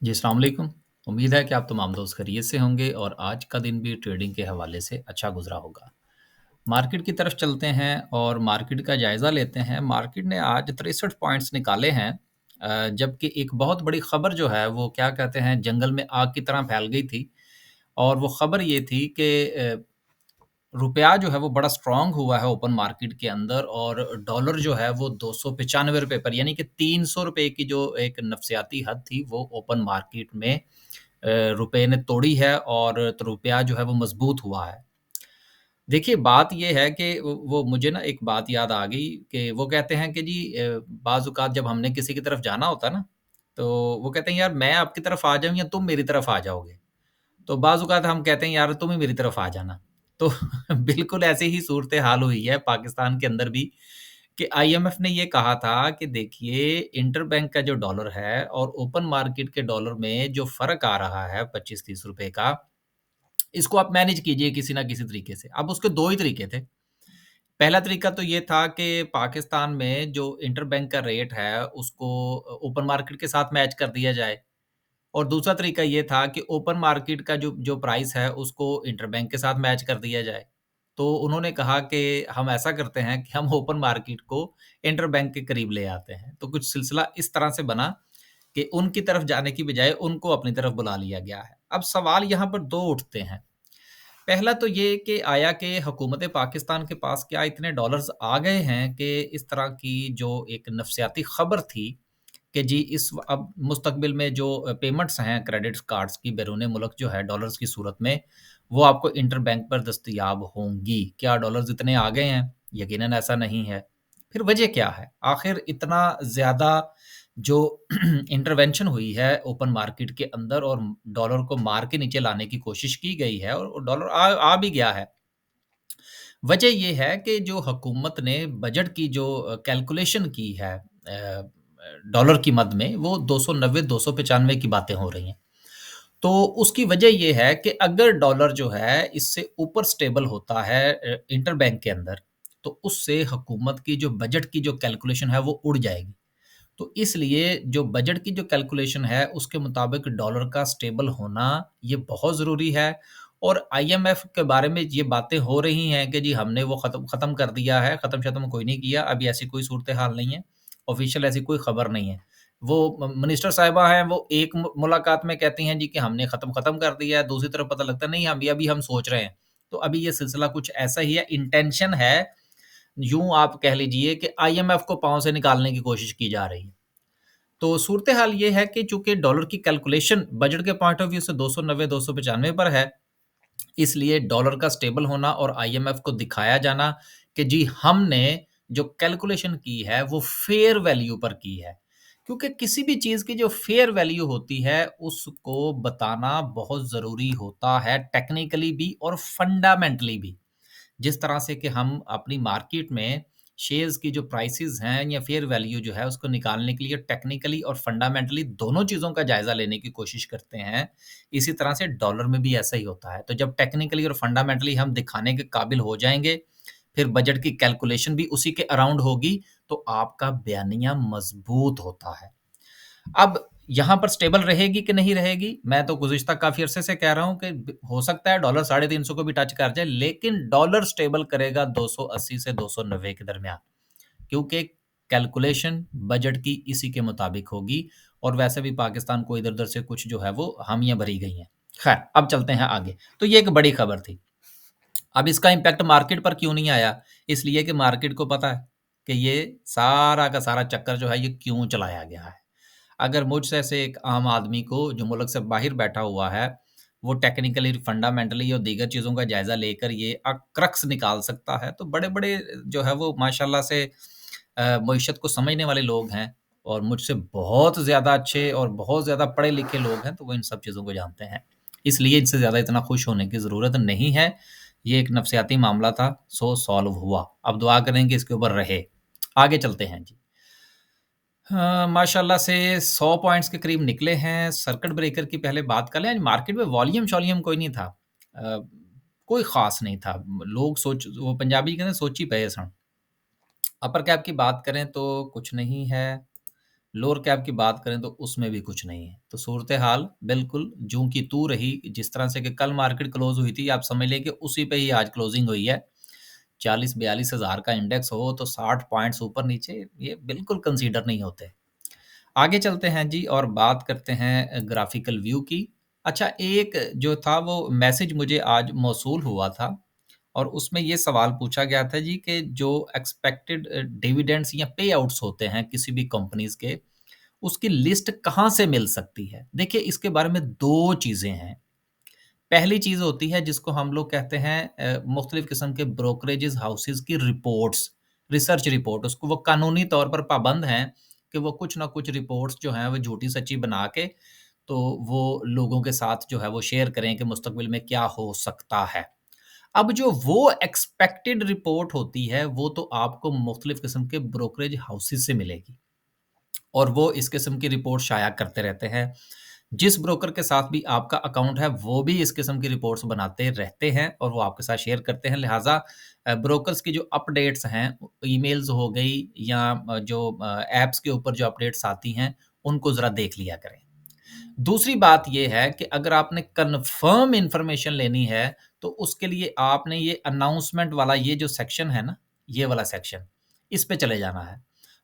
जी, अस्सलाम वालेकुम। उम्मीद है कि आप तमाम दोस्त खैरियत से होंगे और आज का दिन भी ट्रेडिंग के हवाले से अच्छा गुज़रा होगा। मार्केट की तरफ चलते हैं और मार्केट का जायज़ा लेते हैं। मार्केट ने आज 63 पॉइंट्स निकाले हैं जबकि एक बहुत बड़ी ख़बर जो है वो क्या कहते हैं जंगल में आग की तरह फैल गई थी और वो ख़बर ये थी कि रुपया जो है वो बड़ा स्ट्रॉन्ग हुआ है ओपन मार्केट के अंदर और डॉलर जो है वो ₹295 पर यानी कि ₹300 की जो एक नफ़्सियाती हद थी वो ओपन मार्केट में रुपए ने तोड़ी है और तो रुपया जो है वो मज़बूत हुआ है। देखिए बात ये है कि वो मुझे ना एक बात याद आ गई कि वो कहते हैं कि जी बाज़ औक़ात जब हमने किसी की तरफ जाना होता है ना, तो वो कहते हैं यार मैं आपकी तरफ आ जाऊँ या तुम मेरी तरफ आ जाओगे? तो बाज़ औक़ात हम कहते हैं यार तुम ही मेरी तरफ आ जाना। तो बिल्कुल ऐसी ही सूरत-ए-हाल हुई है पाकिस्तान के अंदर भी कि आईएमएफ ने ये कहा था कि देखिए इंटरबैंक का जो डॉलर है और ओपन मार्केट के डॉलर में जो फ़र्क आ रहा है 25-30 रुपए का, इसको आप मैनेज कीजिए किसी न किसी तरीके से। अब उसके 2 ही तरीके थे। पहला तरीका तो ये था कि पाकिस्तान में जो इंटरबैंक का रेट है उसको ओपन मार्केट के साथ मैच कर दिया जाए। और दूसरा तरीका ये था कि ओपन मार्केट का जो जो प्राइस है उसको इंटरबैंक के साथ मैच कर दिया जाए। तो उन्होंने कहा कि हम ऐसा करते हैं कि हम ओपन मार्केट को इंटरबैंक के करीब ले आते हैं। तो कुछ सिलसिला इस तरह से बना कि उनकी तरफ जाने की बजाय उनको अपनी तरफ बुला लिया गया है। अब सवाल यहाँ पर 2 उठते हैं। पहला तो ये कि आया कि हुकूमत पाकिस्तान के पास क्या इतने डॉलर्स आ गए हैं कि इस तरह की जो एक नफ़्सियाती ख़बर थी कि जी अब मुस्तकबिल में जो पेमेंट्स हैं क्रेडिट कार्ड्स की बैरून मुल्क जो है डॉलर्स की सूरत में, वो आपको इंटरबैंक पर दस्तयाब होंगी। क्या डॉलर्स इतने आ गए हैं? यकीनन ऐसा नहीं है। फिर वजह क्या है? आखिर इतना ज़्यादा जो इंटरवेंशन हुई है ओपन मार्केट के अंदर और डॉलर को मार के नीचे लाने की कोशिश की गई है और डॉलर आ भी गया है। वजह ये है कि जो हुकूमत ने बजट की जो कैलकुलेशन की है डॉलर की मद में वो 290-295 की बातें हो रही हैं। तो उसकी वजह ये है कि अगर डॉलर जो है इससे ऊपर स्टेबल होता है इंटरबैंक के अंदर, तो उससे हुकूमत की जो बजट की जो कैलकुलेशन है वो उड़ जाएगी। तो इसलिए जो बजट की जो कैलकुलेशन है उसके मुताबिक डॉलर का स्टेबल होना ये बहुत ज़रूरी है और आईएमएफ के बारे में ये बातें हो रही हैं कि जी हमने वो ख़त्म कर दिया है, ख़त्म-शत्म कोई नहीं किया, अभी ऐसी कोई सूरत-ए-हाल नहीं है, ऑफ़िशियल ऐसी कोई ख़बर नहीं है। वो मिनिस्टर साहिबा हैं वो एक मुलाकात में कहती हैं जी कि हमने ख़त्म कर दिया है, दूसरी तरफ पता लगता है नहीं अभी हम सोच रहे हैं। तो अभी ये सिलसिला कुछ ऐसा ही है, इंटेंशन है, यूँ आप कह लीजिए कि आईएमएफ को पाँव से निकालने की कोशिश की जा रही है। तो सूरत-ए-हाल ये है कि चूँकि डॉलर की कैलकुलेशन बजट के पॉइंट ऑफ व्यू से 290-295 पर है, इसलिए डॉलर का स्टेबल होना और आईएमएफ को दिखाया जाना कि जी हमने जो कैलकुलेशन की है वो फेयर वैल्यू पर की है। क्योंकि किसी भी चीज़ की जो फेयर वैल्यू होती है उसको बताना बहुत ज़रूरी होता है टेक्निकली भी और फंडामेंटली भी। जिस तरह से कि हम अपनी मार्केट में शेयर्स की जो प्राइसेज़ हैं या फेयर वैल्यू जो है उसको निकालने के लिए टेक्निकली और फंडामेंटली दोनों चीज़ों का जायज़ा लेने की कोशिश करते हैं। इसी तरह से डॉलर में भी ऐसा ही होता है। तो जब टेक्निकली और फंडामेंटली हम दिखाने के काबिल हो जाएँगे, फिर बजट की कैलकुलेशन भी उसी के अराउंड होगी, तो आपका बयानिया मज़बूत होता है। अब यहाँ पर स्टेबल रहेगी कि नहीं रहेगी, मैं तो गुज़िश्ता काफ़ी अरसे से कह रहा हूँ कि ब हो सकता है डॉलर 350 को भी टच कर जाए, लेकिन डॉलर स्टेबल करेगा 280 से 290 के दरमियान। क्योंकि कैलकुलेशन बजट की इसी के मुताबिक होगी और वैसे भी पाकिस्तान को इधर-उधर से कुछ जो है वो हामियाँ भरी गई हैं। खैर, अब चलते हैं आगे। तो ये एक बड़ी खबर थी। अब इसका इम्पैक्ट मार्केट पर क्यों नहीं आया? इसलिए कि मार्केट को पता है कि ये सारा का सारा चक्कर जो है ये क्यों चलाया गया है। अगर मुझ जैसे एक आम आदमी को जो मुल्क से बाहर बैठा हुआ है, वो टेक्निकली, फंडामेंटली और दीगर चीज़ों का जायज़ा लेकर ये क्रक्स निकाल सकता है, तो बड़े-बड़े जो है वो माशाल्लाह से मईशत को समझने वाले लोग हैं और मुझसे बहुत ज़्यादा अच्छे और बहुत ज़्यादा पढ़े-लिखे लोग हैं, तो वो इन सब चीज़ों को जानते हैं। इसलिए इनसे ज़्यादा इतना खुश होने की ज़रूरत नहीं है। ये एक नफ़्सियाती मामला था, सो सॉल्व हुआ। अब दुआ करें कि इसके ऊपर रहे। आगे चलते हैं जी। हाँ, माशाल्लाह से 100 पॉइंट्स के करीब निकले हैं। सर्किट ब्रेकर की पहले बात कर लें। आज मार्केट में वॉल्यूम-शॉल्यूम कोई नहीं था। अ, कोई ख़ास नहीं था। लोग सोच वो पंजाबी कहते हैं सोची पे सन। अपर कैप की बात करें तो कुछ नहीं है। लोअर कैप की बात करें तो उसमें भी कुछ नहीं है। तो सूरत-ए-हाल बिल्कुल जूँ की तूँ रही, जिस तरह से कि कल मार्केट क्लोज़ हुई थी, आप समझ लें कि उसी पे ही आज क्लोजिंग हुई है। 40-42 हज़ार का इंडेक्स हो तो 60 पॉइंट्स ऊपर-नीचे ये बिल्कुल कंसीडर नहीं होते। आगे चलते हैं जी और बात करते हैं ग्राफ़िकल व्यू की। अच्छा, एक जो था वो मैसेज मुझे आज मौसूल हुआ था और उसमें ये सवाल पूछा गया था जी कि जो एक्सपेक्टेड डिविडेंड्स या पे आउट्स होते हैं किसी भी कंपनीज़ के, उसकी लिस्ट कहाँ से मिल सकती है? देखिए, इसके बारे में 2 चीज़ें हैं। पहली चीज़ होती है जिसको हम लोग कहते हैं मुख्तलिफ़ किस्म के ब्रोकरेजेज़ हाउसेज़ की रिपोर्ट्स, रिसर्च रिपोर्ट। उसको वो कानूनी तौर पर पाबंद हैं कि वो कुछ ना कुछ रिपोर्ट्स जो हैं वो झूठी-सच्ची बना के तो वो लोगों के साथ जो है वो शेयर करें कि मुस्तकबिल में क्या हो सकता है। अब जो वो एक्सपेक्टेड रिपोर्ट होती है, वो तो आपको मुख्तलिफ़ किस्म के ब्रोकरेज हाउसेज़ से मिलेगी और वो इस किस्म की रिपोर्ट शाया करते रहते हैं। जिस ब्रोकर के साथ भी आपका अकाउंट है, वो भी इस किस्म की रिपोर्ट्स बनाते रहते हैं और वो आपके साथ शेयर करते हैं। लिहाज़ा ब्रोकर्स की जो अपडेट्स हैं, ईमेल्स हो गई या जो ऐप्स के ऊपर जो अपडेट्स आती हैं, उनको ज़रा देख लिया करें। दूसरी बात ये है कि अगर आपने कन्फर्म इन्फॉर्मेशन लेनी है, तो उसके लिए आपने ये अनाउंसमेंट वाला ये जो सेक्शन है ना, ये वाला सेक्शन, इस पे चले जाना है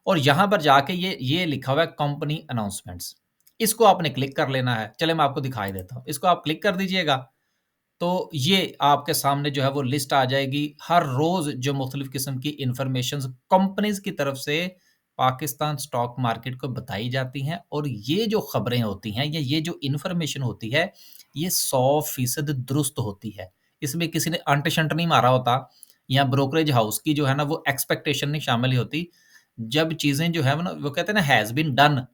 और यहाँ पर जाके ये लिखा हुआ है कंपनी अनाउंसमेंट्स, इसको आपने क्लिक कर लेना है। चलिए मैं आपको दिखाई देता हूँ। इसको आप क्लिक कर दीजिएगा, तो ये आपके सामने जो है वो लिस्ट आ जाएगी। हर रोज़ जो मुख्तलिफ़ किस्म की इन्फॉर्मेशंस कंपनीज़ की तरफ से पाकिस्तान स्टॉक मार्केट को बताई जाती हैं और ये जो खबरें होती हैं या ये जो इन्फॉर्मेशन होती है, ये 100% दुरुस्त होती है। इसमें किसी ने अंट-शंट नहीं मारा होता या ब्रोकरेज हाउस की जो है ना वो एक्सपेक्टेशन नहीं शामिल होती। जब चीज़ें जो है वो ना वो कहते हैं ना हैज़ बीन डन,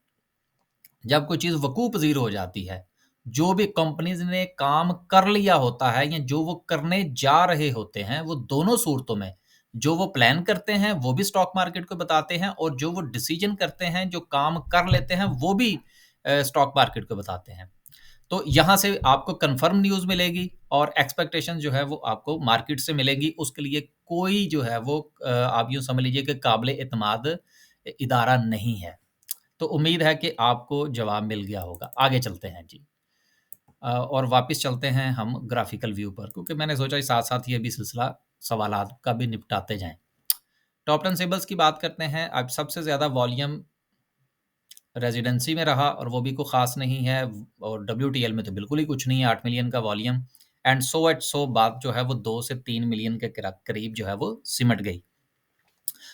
जब कोई चीज़ वकूफ़ पज़ीर हो जाती है, जो भी कंपनीज़ ने काम कर लिया होता है या जो वो करने जा रहे होते हैं, वो दोनों सूरतों में, जो वो प्लान करते हैं, वो भी स्टॉक मार्केट को बताते हैं और जो वो डिसीज़न करते हैं, जो काम कर लेते हैं, वो भी स्टॉक मार्केट को बताते हैं। तो यहाँ से आपको कन्फर्म न्यूज़ मिलेगी और एक्सपेक्टेशन जो है वो आपको मार्केट से मिलेगी। उसके लिए कोई जो है वो आप यूँ समझ लीजिए कि काबिल-एतमाद इदारा नहीं है। तो उम्मीद है कि आपको जवाब मिल गया होगा। आगे चलते हैं जी। और वापस चलते हैं हम ग्राफ़िकल व्यू पर क्योंकि मैंने सोचा कि साथ-साथ ये भी सिलसिला सवालात का भी निपटाते जाएँ। टॉप 10 सेबल्स की बात करते हैं। अब सबसे ज़्यादा वॉल्यूम रेज़िडेंसी में रहा और वो भी कोई ख़ास नहीं है और डब्ल्यूटीएल में तो बिल्कुल ही कुछ नहीं है, 8 मिलियन का वॉल्यूम एंड सो एट सो बात जो है वो 2 से 3 मिलियन के करीब जो है वो सिमट गई।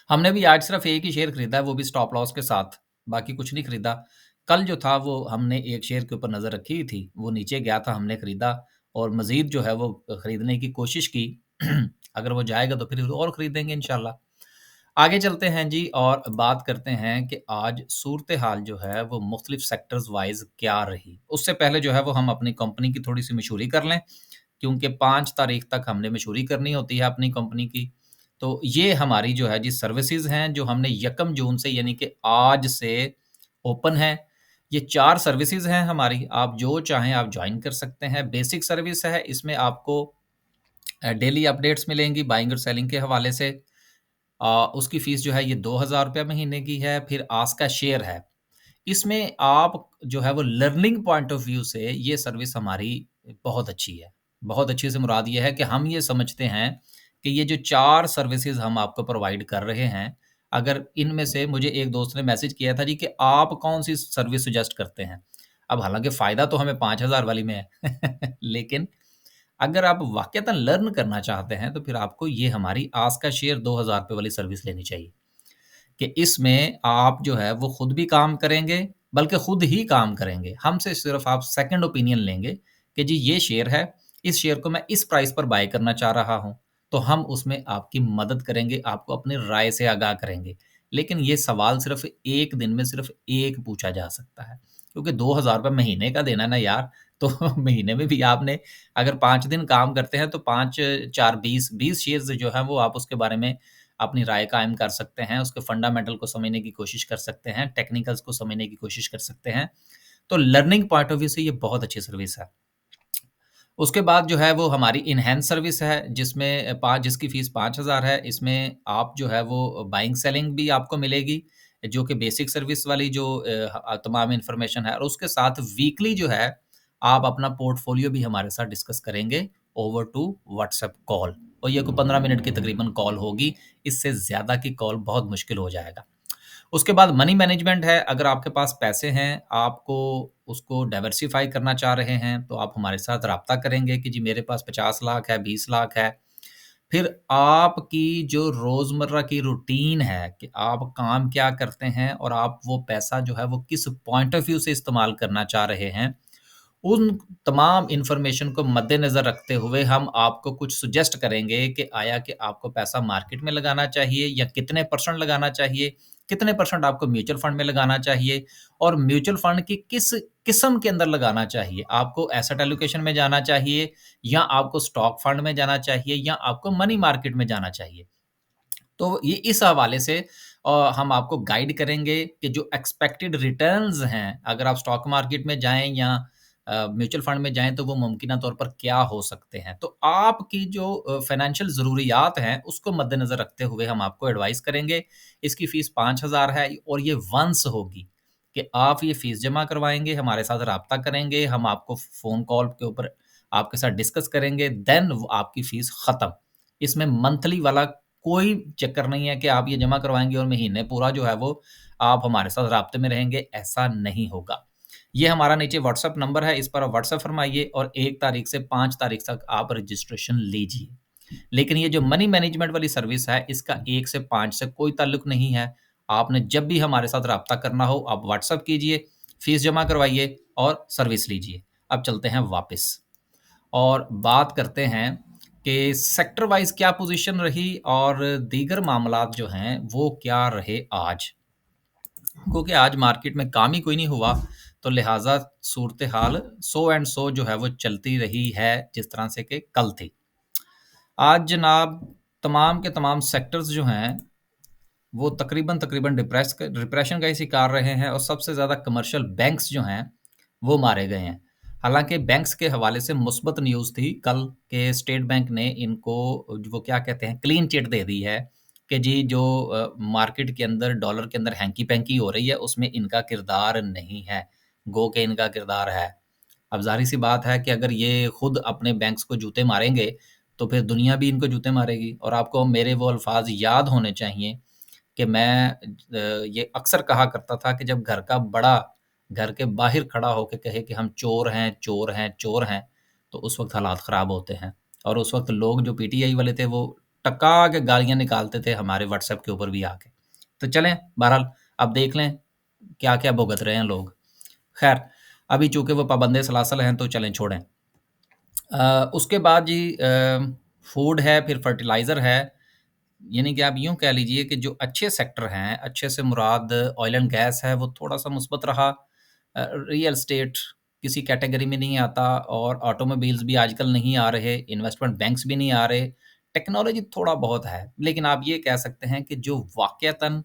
हमने भी आज सिर्फ़ एक ही शेयर खरीदा है, वो भी स्टॉप लॉस के साथ, बाकी कुछ नहीं खरीदा। कल जो था वो हमने एक शेयर के ऊपर नज़र रखी हुई थी, वो नीचे गया था, हमने खरीदा और मज़ीद जो है वो खरीदने की कोशिश की। अगर वो जाएगा तो फिर और खरीदेंगे इंशाल्लाह। आगे चलते हैं जी और बात करते हैं कि आज सूरत-ए-हाल जो है वो मुख्तलिफ सेक्टर्स वाइज़ क्या रही। उससे पहले जो है वो हम अपनी कंपनी की थोड़ी-सी मशहूरी कर लें, क्योंकि 5 तारीख तक हमने मशहूरी करनी होती है अपनी कंपनी की। तो ये हमारी जो है जी सर्विसेज़ हैं जो हमने यकम जून से यानी कि आज से ओपन है। ये 4 सर्विसेज़ हैं हमारी, आप जो चाहें आप जॉइन कर सकते हैं। बेसिक सर्विस है, इसमें आपको डेली अपडेट्स मिलेंगी बाइंग और सेलिंग के हवाले से। उसकी फ़ीस जो है ये ₹2000 महीने की है, फिर आस्क अ शेयर है। इसमें आप जो है वो लर्निंग पॉइंट ऑफ व्यू से ये सर्विस हमारी बहुत अच्छी है। बहुत अच्छी से मुराद ये है कि हम ये समझते हैं कि ये जो 4 सर्विसेज़ हम आपको प्रोवाइड कर रहे हैं, अगर इनमें से मुझे एक दोस्त ने मैसेज किया था जी कि आप कौन-सी सर्विस सजेस्ट करते हैं? अब हालाँकि फ़ायदा तो हमें 5000 वाली में है, लेकिन अगर आप वाक़ईतन लर्न करना चाहते हैं, तो फिर आपको ये हमारी आस्क अ शेयर ₹2000 वाली सर्विस लेनी चाहिए। कि इसमें आप जो है वो खुद भी काम करेंगे, बल्कि खुद ही काम करेंगे। हमसे सिर्फ़ आप सेकंड ओपिनियन लेंगे कि जी ये शेयर है, इस शेयर को मैं इस प्राइस पर बाय करना चाह रहा हूँ। तो हम उसमें आपकी मदद करेंगे, आपको अपनी राय से आगाह करेंगे। लेकिन ये सवाल सिर्फ़ 1 दिन में सिर्फ़ 1 पूछा जा सकता है, क्योंकि ₹2000 महीने का देना है ना यार, तो महीने में भी आपने अगर 5 दिन काम करते हैं तो 5 4 20 शेयर्स जो हैं वो आप उसके बारे में अपनी राय कायम कर सकते हैं, उसके फंडामेंटल को समझने की कोशिश कर सकते हैं, टेक्निकल्स को समझने की कोशिश कर सकते हैं। तो लर्निंग पॉइंट ऑफ व्यू से ये बहुत अच्छी सर्विस है। उसके बाद जो है वो हमारी इनहैंस सर्विस है जिसमें 5 जिसकी फ़ीस 5000 है। इसमें आप जो है वो बाइंग सेलिंग भी आपको मिलेगी। जो कि बेसिक सर्विस वाली जो तमाम इन्फॉर्मेशन है, और उसके साथ वीकली जो है आप अपना पोर्टफोलियो भी हमारे साथ डिस्कस करेंगे ओवर टू व्हाट्सएप कॉल, और ये कोई 15 मिनट की तकरीबन कॉल होगी, इससे ज़्यादा की कॉल बहुत मुश्किल हो जाएगा। उसके बाद मनी मैनेजमेंट है, अगर आपके पास पैसे हैं, आपको उसको डाइवर्सिफ़ाई करना चाह रहे हैं, तो आप हमारे साथ राब्ता करेंगे कि जी मेरे पास 50 लाख है, 20 लाख है। फिर आपकी जो रोज़मर्रा की रूटीन है कि आप काम क्या करते हैं और आप वो पैसा जो है वो किस पॉइंट ऑफ व्यू से इस्तेमाल करना चाह रहे हैं, उन तमाम इन्फॉर्मेशन को मद्देनज़र रखते हुए हम आपको कुछ सजेस्ट करेंगे कि आया कि आपको पैसा मार्केट में लगाना चाहिए या कितने परसेंट लगाना चाहिए, कितने परसेंट आपको म्यूचुअल फंड में लगाना चाहिए और म्यूचुअल फंड की किस किस्म के अंदर लगाना चाहिए। आपको एसेट एलोकेशन में जाना चाहिए या आपको स्टॉक फंड में जाना चाहिए या आपको मनी मार्केट में जाना चाहिए। तो ये इस हवाले से हम आपको गाइड करेंगे कि जो एक्सपेक्टेड रिटर्न्स हैं, अगर आप स्टॉक मार्केट में जाएँ या म्यूचुअल फंड में जाएँ, तो वो मुमकिना तौर पर क्या हो सकते हैं। तो आपकी जो फ़ाइनेंशियल ज़रूरियात हैं, उसको मद्देनज़र रखते हुए हम आपको एडवाइस करेंगे। इसकी फ़ीस 5,000 है और ये वन्स होगी कि आप ये फ़ीस जमा करवाएँगे, हमारे साथ राब्ता करेंगे, हम आपको फ़ोन कॉल के ऊपर आपके साथ डिस्कस करेंगे, देन वो आपकी फ़ीस ख़त्म। इसमें मंथली वाला कोई चक्कर नहीं है कि आप ये जमा करवाएँगे और महीने पूरा जो है वो आप हमारे साथ राब्ते में रहेंगे, ऐसा नहीं होगा। ये हमारा नीचे व्हाट्सएप नंबर है, इस पर आप व्हाट्सएप फरमाइए और 1 तारीख से 5 तारीख तक आप रजिस्ट्रेशन लीजिए। लेकिन ये जो मनी मैनेजमेंट वाली सर्विस है, इसका 1 से 5 से कोई ताल्लुक नहीं है। आपने जब भी हमारे साथ राब्ता करना हो, आप व्हाट्सएप कीजिए, फ़ीस जमा करवाइए और सर्विस लीजिए। अब चलते हैं वापस और बात करते हैं कि सेक्टर वाइज़ क्या पोज़ीशन रही और दीगर मामलात जो हैं, वो क्या रहे आज। क्योंकि आज मार्केट में काम ही कोई नहीं हुआ, तो लिहाज़ा सूरत-ए-हाल सो एंड सो जो है वो चलती रही है, जिस तरह से कि कल थी। आज जनाब तमाम के तमाम सेक्टर्स जो हैं, वो तकरीबन डिप्रेशन का ही शिकार रहे हैं और सबसे ज़्यादा कमर्शियल बैंक्स जो हैं, वो मारे गए हैं। हालाँकि बैंक्स के हवाले से मुस्बत न्यूज़ थी कल के स्टेट बैंक ने इनको वो क्या कहते हैं क्लीन चिट दे दी है कि जी जो मार्केट के अंदर डॉलर के अंदर हैंकी-पैंकी हो रही है, उसमें इनका किरदार नहीं है, गो के इनका किरदार है। अब ज़ाहिर-सी बात है कि अगर ये खुद अपने बैंक्स को जूते मारेंगे, तो फिर दुनिया भी इनको जूते मारेगी और आपको मेरे वो अल्फ़ाज़ याद होने चाहिए कि मैं ये अक्सर कहा करता था कि जब घर का बड़ा घर के बाहर खड़ा होके कहे कि हम चोर हैं, चोर हैं, चोर हैं, तो उस वक़्त हालात ख़राब होते हैं। और उस वक़्त लोग जो पीटीआई वाले थे, वो टका के गालियाँ निकालते थे हमारे व्हाट्सएप के ऊपर भी आके। तो चलें, बहरहाल अब देख लें क्या-क्या भुगत रहे हैं लोग। ख़ैर, अभी चूँकि वो पाबंद सलासल हैं, तो चलें छोड़ें। उसके बाद जी फूड है, फिर फर्टिलाइज़र है, यानी कि आप यूँ कह लीजिए कि जो अच्छे सेक्टर हैं, अच्छे से मुराद ऑयल एंड गैस है, वो थोड़ा-सा मुस्बत रहा। रियल एस्टेट किसी कैटेगरी में नहीं आता और ऑटोमोबाइल्स भी आजकल नहीं आ रहे, इन्वेस्टमेंट बैंक्स भी नहीं आ रहे, टेक्नोलॉजी थोड़ा बहुत है। लेकिन आप ये कह सकते हैं कि जो वाक़यतन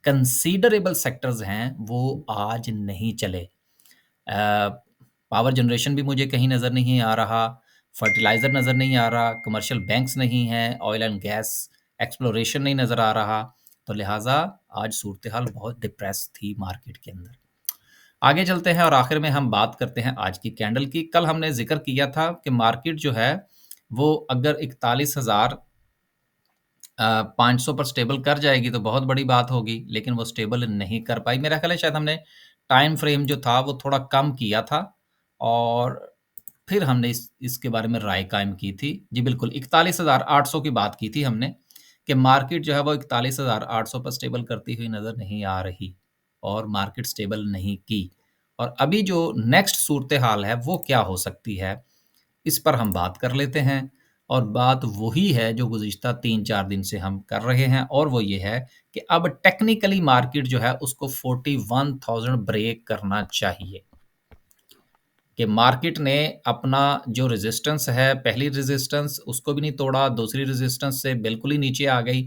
कंसीडरेबल सेक्टर्स हैं, वो आज नहीं चले। पावर जनरेशन भी मुझे कहीं नज़र नहीं आ रहा, फर्टिलाइज़र नज़र नहीं आ रहा, कमर्शियल बैंक्स नहीं हैं, ऑयल एंड गैस एक्सप्लोरेशन नहीं नज़र आ रहा, तो लिहाज़ा आज सूरत-ए-हाल बहुत डिप्रेस थी मार्केट के अंदर। आगे चलते हैं और आखिर में हम बात करते हैं आज की कैंडल की। कल हमने ज़िक्र किया था कि मार्केट जो है, वो अगर 41,000 500 पर स्टेबल कर जाएगी तो बहुत बड़ी बात होगी, लेकिन वो स्टेबल नहीं कर पाई। मेरा ख़्याल है शायद हमने टाइम फ्रेम जो था वो थोड़ा कम किया था और फिर हमने इसके बारे में राय कायम की थी। जी बिल्कुल, 41,800 की बात की थी हमने कि मार्केट जो है वो 41,800 पर स्टेबल करती हुई नज़र नहीं आ रही और मार्केट स्टेबल नहीं की। और अभी जो नेक्स्ट सूरत-ए-हाल है वो क्या हो सकती है, इस पर हम बात कर लेते हैं और बात वही है जो गुज़िश्ता 3-4 दिन से हम कर रहे हैं और वो ये है कि अब टेक्निकली मार्केट जो है उसको 41,000 ब्रेक करना चाहिए। कि मार्केट ने अपना जो रेजिस्टेंस है, पहली रेजिस्टेंस उसको भी नहीं तोड़ा, दूसरी रेजिस्टेंस से बिल्कुल ही नीचे आ गई।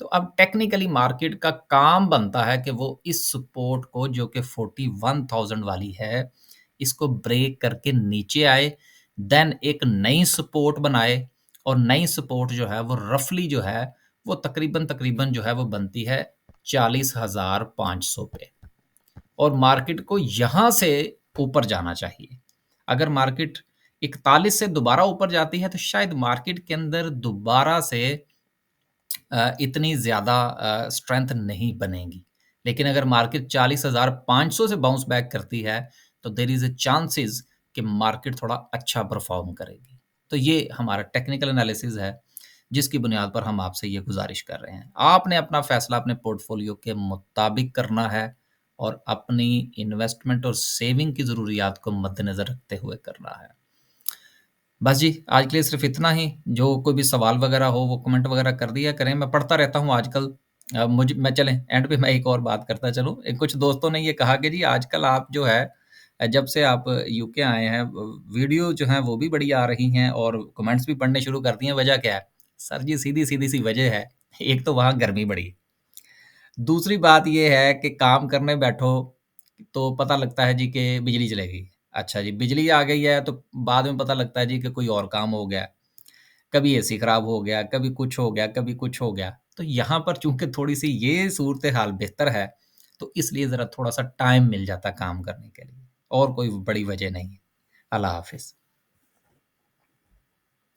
तो अब टेक्निकली मार्केट का काम बनता है कि वो इस सपोर्ट को जो कि 41,000 वाली है, इसको ब्रेक करके नीचे आए, देन एक नई सपोर्ट बनाए और नई सपोर्ट जो है वो रफ़ली जो है, वो तकरीबन-तकरीबन जो है वो बनती है 40,500 पे, और मार्केट को यहाँ से ऊपर जाना चाहिए। अगर मार्केट 41 से दोबारा ऊपर जाती है तो शायद मार्केट के अंदर दोबारा से इतनी ज़्यादा स्ट्रेंथ नहीं बनेगी। लेकिन अगर मार्केट 40,500 से बाउंस बैक करती है, तो देयर इज़ अ चांसेस कि मार्केट थोड़ा अच्छा परफ़ॉर्म करेगी। तो ये हमारा टेक्निकल एनालिसिस है, जिसकी बुनियाद पर हम आपसे ये गुज़ारिश कर रहे हैं। आपने अपना फ़ैसला अपने पोर्टफ़ोलियो के मुताबिक करना है और अपनी इन्वेस्टमेंट और सेविंग की ज़रूरियात को मद्देनज़र रखते हुए करना है। बस जी, आज के लिए सिर्फ़ इतना ही। जो कोई भी सवाल वगैरह हो वो कमेंट वगैरह कर दिया करें, मैं पढ़ता रहता हूँ आजकल। मैं चलें एंड पे मैं एक और बात करता चलूँ। कुछ दोस्तों ने ये कहा कि जी आजकल आप जो है जब से आप यूके आए हैं वीडियो जो हैं वो भी बड़ी आ रही हैं और कमेंट्स भी पढ़ने शुरू कर दिए हैं, वजह क्या है? सर जी सीधी-सीधी सी वजह है, एक तो वहाँ गर्मी बड़ी है। दूसरी बात ये है कि काम करने बैठो, तो पता लगता है जी कि बिजली चली गई। अच्छा जी, बिजली आ गई है तो बाद में पता लगता है जी कि कोई और काम हो गया। कभी एसी खराब हो गया, कभी कुछ हो गया, कभी कुछ हो गया। तो यहाँ पर चूँकि थोड़ी-सी ये सूरत-ए-हाल बेहतर है, तो इसलिए ज़रा थोड़ा-सा टाइम मिल जाता है काम करने के लिए, और कोई बड़ी वजह नहीं है। अल्लाह हाफ़िज़।